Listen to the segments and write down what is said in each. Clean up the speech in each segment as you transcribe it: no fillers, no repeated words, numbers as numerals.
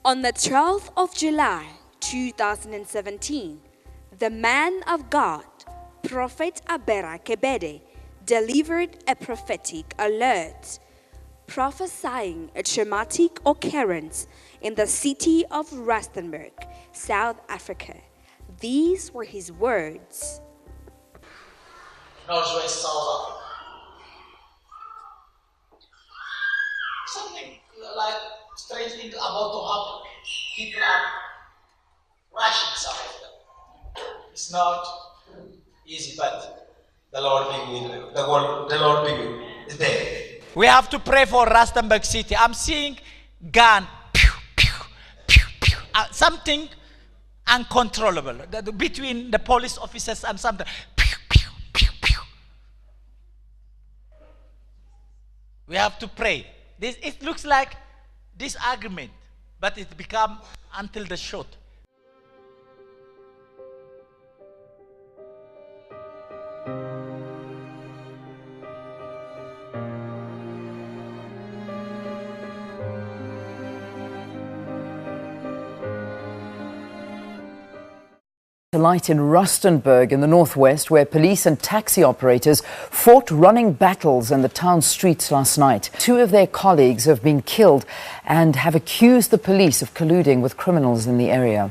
On the 12th of July 2017, the man of God, Prophet Abera Kebede, delivered a prophetic alert, prophesying a traumatic occurrence in the city of Rustenburg, South Africa. These were his words. Northwest South Africa. Something like strange thing about to happen. People are rushing South Africa. It's not easy, but the Lord is there. We have to pray for Rustenburg City. I'm seeing gun, pew, pew, pew, pew, something uncontrollable between the police officers and something. Pew, pew, pew, pew. We have to pray. It looks like disagreement, but it become until the shot. Light in Rustenburg in the northwest, where police and taxi operators fought running battles in the town streets last night. Two of their colleagues have been killed and have accused the police of colluding with criminals in the area.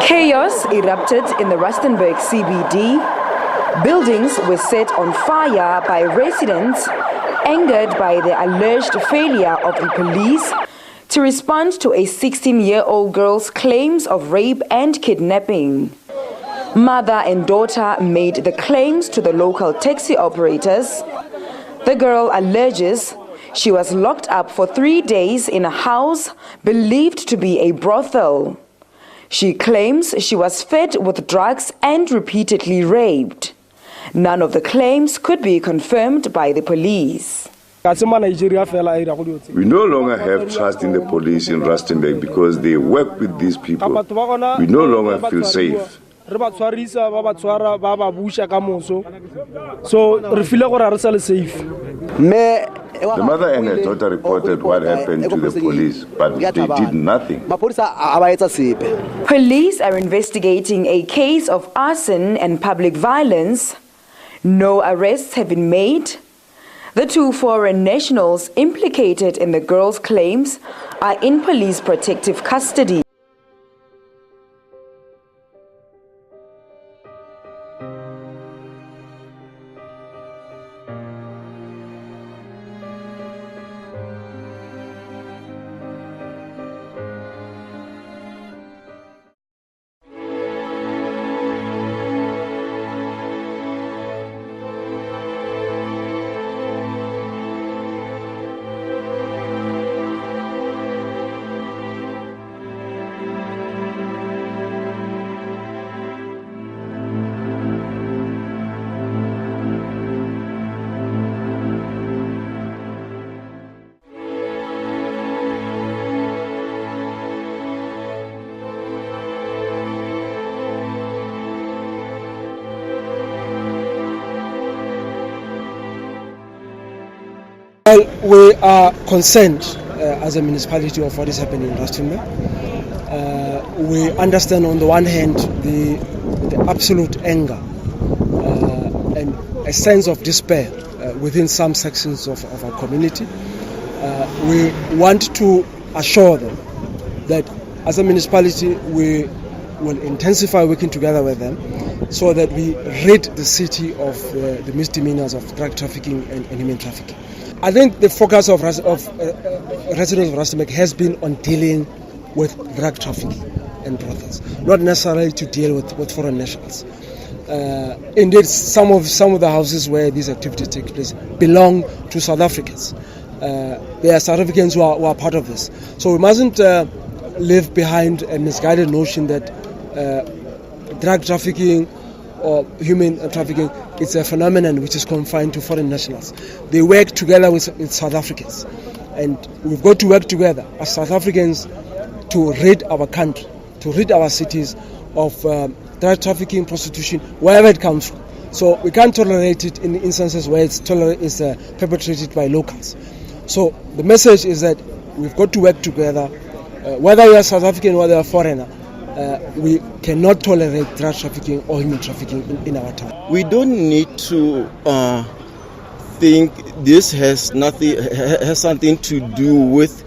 Chaos erupted in the Rustenburg CBD. Buildings were set on fire by residents angered by the alleged failure of the police to respond to a 16-year-old girl's claims of rape and kidnapping. Mother and daughter made the claims to the local taxi operators. The girl alleges she was locked up for 3 days in a house believed to be a brothel. She claims she was fed with drugs and repeatedly raped. None of the claims could be confirmed by the police. We no longer have trust in the police in Rustenburg because they work with these people. We no longer feel safe. The mother and her daughter reported what happened to the police, but they did nothing. Police are investigating a case of arson and public violence. No arrests have been made. The two foreign nationals implicated in the girl's claims are in police protective custody. Well, we are concerned as a municipality of what is happening in Rustenburg. We understand on the one hand the absolute anger and a sense of despair within some sections of our community. We want to assure them that as a municipality we will intensify working together with them so that we rid the city of the misdemeanors of drug trafficking and human trafficking. I think the focus of residents of Rustenburg has been on dealing with drug trafficking and brothels, not necessarily to deal with foreign nationals. Indeed, some of the houses where these activities take place belong to South Africans. There are South Africans who are part of this. So we mustn't live behind a misguided notion that drug trafficking or human trafficking is a phenomenon which is confined to foreign nationals. They work together with South Africans, and we've got to work together as South Africans to rid our country, to rid our cities of drug trafficking, prostitution, wherever it comes from. So we can't tolerate it in instances where it's perpetrated by locals. So the message is that we've got to work together. Whether you are South African or whether you are foreigner, we cannot tolerate drug trafficking or human trafficking in our town. We don't need to think this has something to do with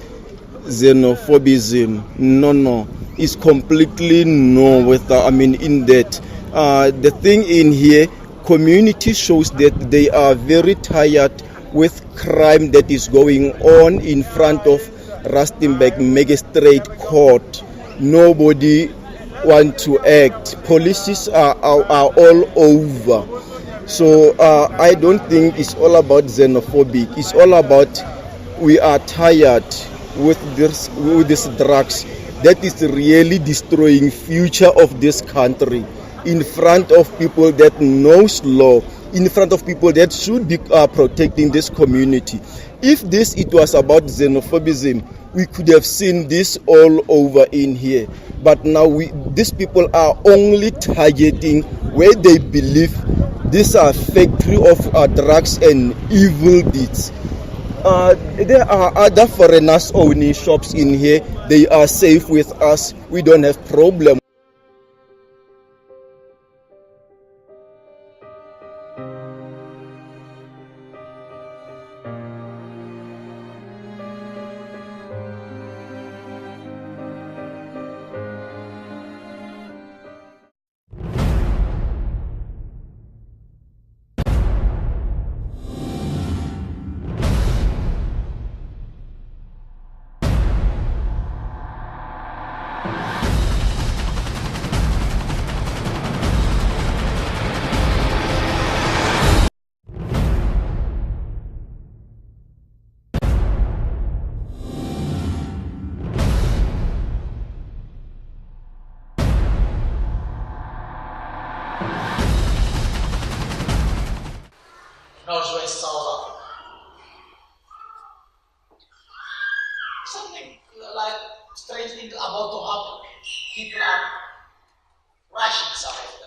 xenophobism. No. It's completely no in that. The thing in here, community shows that they are very tired with crime that is going on in front of Rustenburg Magistrate Court. Nobody want to act. Policies are all over. So I don't think it's all about xenophobic. It's all about we are tired with these drugs that is really destroying future of this country in front of people that knows law, in front of people that should be protecting this community. If it was about xenophobism, we could have seen this all over in here. But now these people are only targeting where they believe these are factory of drugs and evil deeds. There are other foreigners owning shops in here. They are safe with us. We don't have problem. Northwest South Africa. Something like strange thing about to happen. People are rushing South Africa.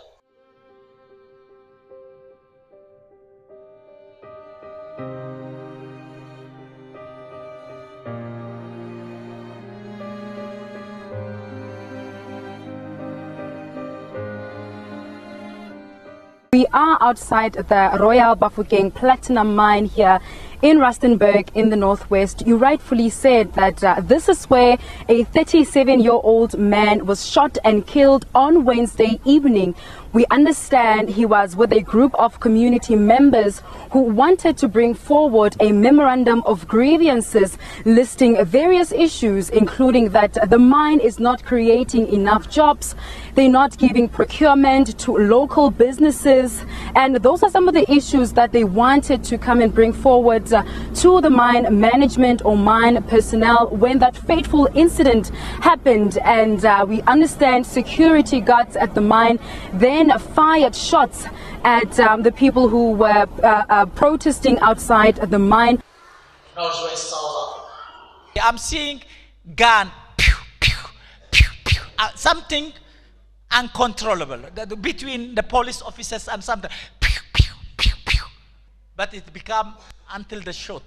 We are outside the Royal Bafokeng Platinum Mine here in Rustenburg in the northwest. You rightfully said that this is where a 37-year-old man was shot and killed on Wednesday evening. We understand he was with a group of community members who wanted to bring forward a memorandum of grievances listing various issues, including that the mine is not creating enough jobs, they're not giving procurement to local businesses, and those are some of the issues that they wanted to come and bring forward to the mine management or mine personnel when that fateful incident happened. And we understand security guards at the mine then fired shots at the people who were protesting outside the mine. Northwest South Africa. I'm seeing gun, pew, pew, pew, pew, something uncontrollable between the police officers and something, pew, pew, pew, pew. But it become until the shot.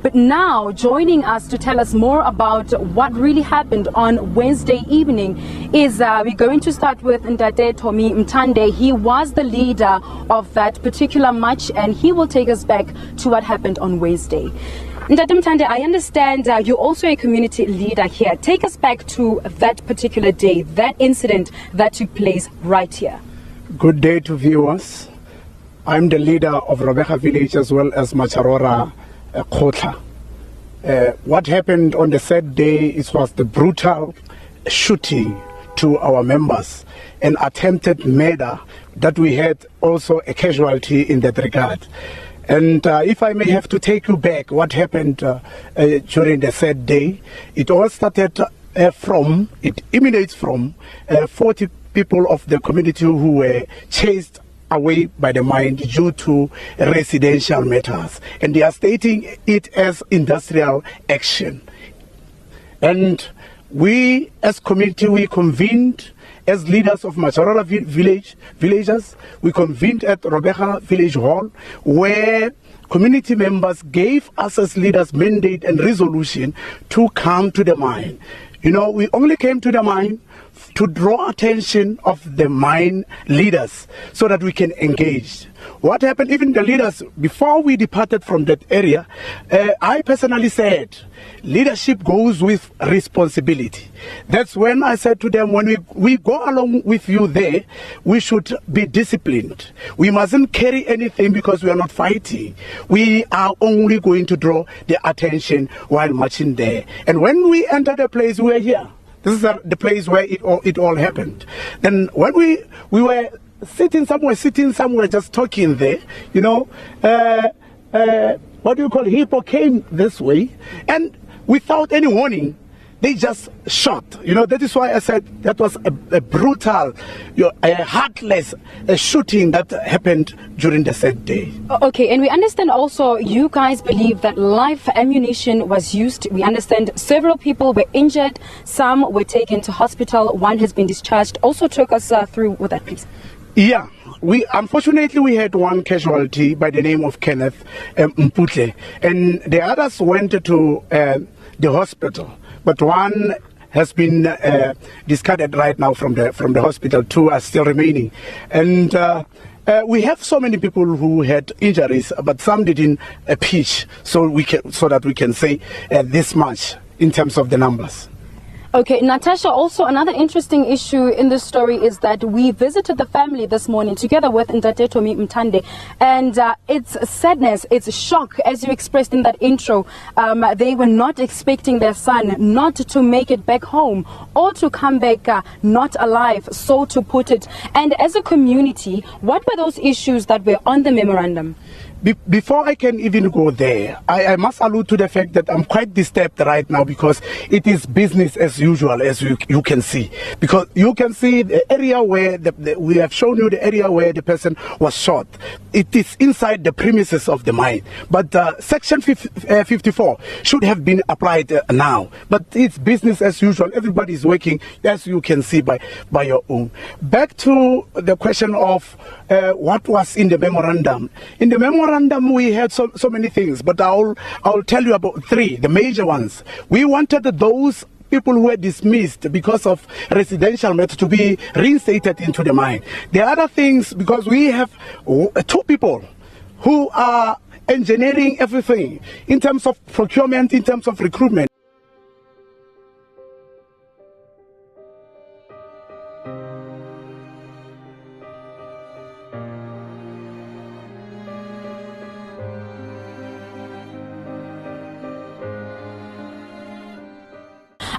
But now, joining us to tell us more about what really happened on Wednesday evening is we're going to start with Ndate Tomi Mtande. He was the leader of that particular march, and he will take us back to what happened on Wednesday. Ndate Mtande, I understand you're also a community leader here. Take us back to that particular day, that incident that took place right here. Good day to viewers. I'm the leader of Robeha village as well as Macharora Kotla. What happened on the third day, it was the brutal shooting to our members, an attempted murder that we had also a casualty in that regard. And if I may have to take you back, what happened during the third day, it all started it emanates from 40 people of the community who were chased away by the mine due to residential matters, and they are stating it as industrial action. And we as community, we convened as leaders of Macharora villagers, we convened at Robeha Village Hall, where community members gave us as leaders mandate and resolution to come to the mine. You know, we only came to the mine to draw attention of the mine leaders so that we can engage. What happened, even the leaders, before we departed from that area, I personally said, leadership goes with responsibility. That's when I said to them, when we go along with you there, we should be disciplined. We mustn't carry anything because we are not fighting. We are only going to draw the attention while marching there. And when we enter the place, we were here. This is the place where it all happened. Then when we were sitting somewhere, just talking there, you know, what do you call it? Hippo came this way, and without any warning, they just shot. You know, that is why I said that was a brutal, a heartless shooting that happened during the said day. Okay, and we understand also you guys believe that live ammunition was used. We understand several people were injured, some were taken to hospital, one has been discharged. Also talk us through with that, please. Yeah, unfortunately we had one casualty by the name of Kenneth Mputle, and the others went to the hospital, but one has been discarded right now from the hospital. Two are still remaining, and we have so many people who had injuries, but some didn't pitch, so that we can say this much in terms of the numbers. Okay, Natasha, also another interesting issue in this story is that we visited the family this morning together with Ntate Tomi Mtande, and it's sadness, it's shock, as you expressed in that intro. They were not expecting their son not to make it back home or to come back not alive, so to put it. And as a community, what were those issues that were on the memorandum? Before I can even go there, I must allude to the fact that I'm quite disturbed right now because it is business as usual, as you can see. Because you can see the area where we have shown you the area where the person was shot. It is inside the premises of the mine. But Section 54 should have been applied now. But it's business as usual. Everybody is working, as you can see by your own. Back to the question of what was in the memorandum. In the memorandum, we had so many things, but I'll tell you about three, the major ones. We wanted those people who were dismissed because of residential matter to be reinstated into the mine. The other things, because we have two people who are engineering everything in terms of procurement, in terms of recruitment.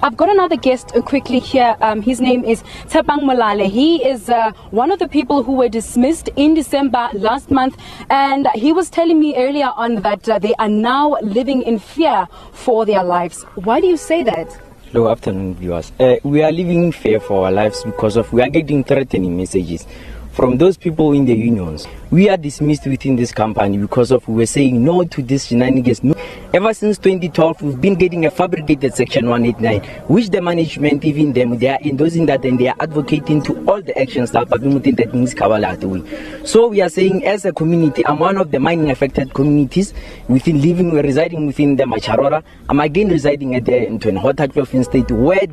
I've got another guest quickly here. His name is Topanga Malala. He is one of the people who were dismissed in December last month, and he was telling me earlier on that they are now living in fear for their lives. Why do you say that? Hello, afternoon viewers. We are living in fear for our lives because we are getting threatening messages from those people in the unions. We are dismissed within this company because we were saying no to this shenanigans. No. Ever since 2012, we've been getting a fabricated Section 189, which the management, even them, they are endorsing that and they are advocating to all the actions that are doing. So we are saying, as a community, I'm one of the mining affected communities residing within the Macharora. I'm again residing at the Hotaglofian State, where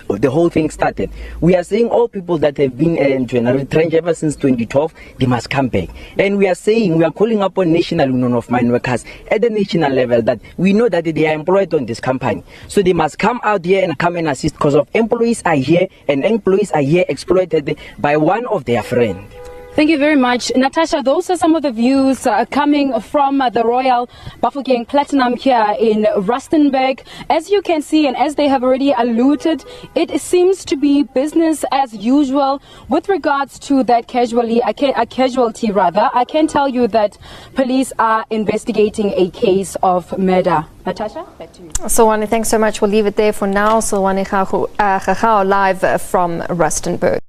the whole thing started. We are saying all people that have been retrenched ever since 2012, they must come back. And we are saying, we are calling upon National Union of Mine Workers at the national level that we know that they are employed on this company. So they must come out here and come and assist because employees are here and employees are here exploited by one of their friends. Thank you very much. Natasha, those are some of the views coming from the Royal Bafokeng Platinum here in Rustenburg. As you can see, and as they have already alluded, it seems to be business as usual. With regards to that casualty, I can tell you that police are investigating a case of murder. Natasha, back to you. So, Wani, thanks so much. We'll leave it there for now. So, Wani live from Rustenburg.